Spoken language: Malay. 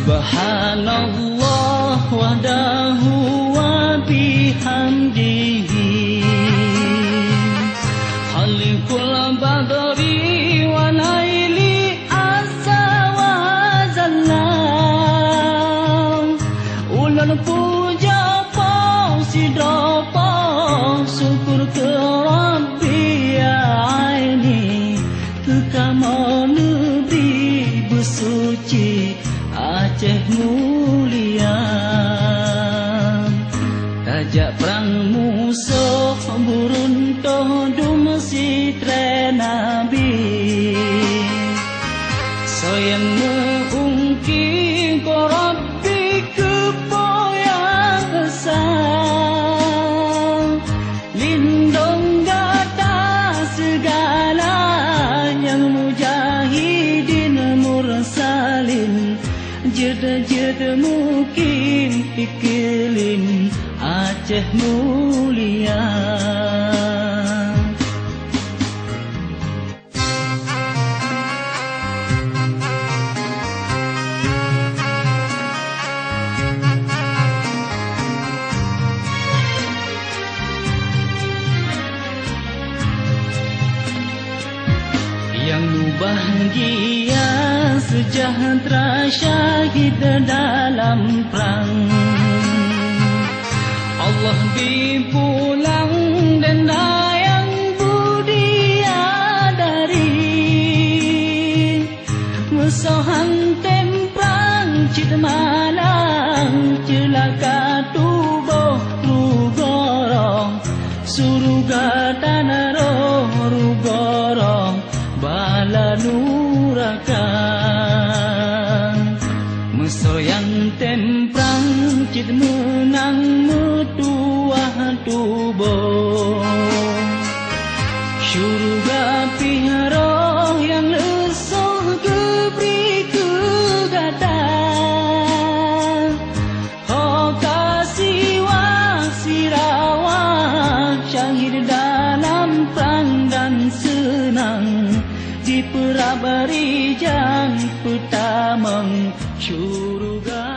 Subhanallah wahdahu wa bihamdihi Khaliqul badri wa naili asa wa zallam Ulun puja pausidapa syukur ke Rabbi aini Kekama negeri bersuci Aceh mulia Tajak perang musuh buruntuh dum sitre nabi Soyang meungki ko Rabbi kepoyang esang Lindung gata segala yang mujahidin mursalin Jeda-jeda mukim iklim Aceh mulia Yang nu bahagia sejahtera syahid dalam perang Allah dipulang dan dayang budiadari Musuhan temprang cid malang celaka tubuh rugorong Suruga tanah roh rugorong bala nurakan Mesoyang temprang cid menang metuah tubuh Syurga piharoh yang lesoh geberi kegata Oh kasih wasirawak syahid dalam perang dan senang Di perabari jang pertama syurga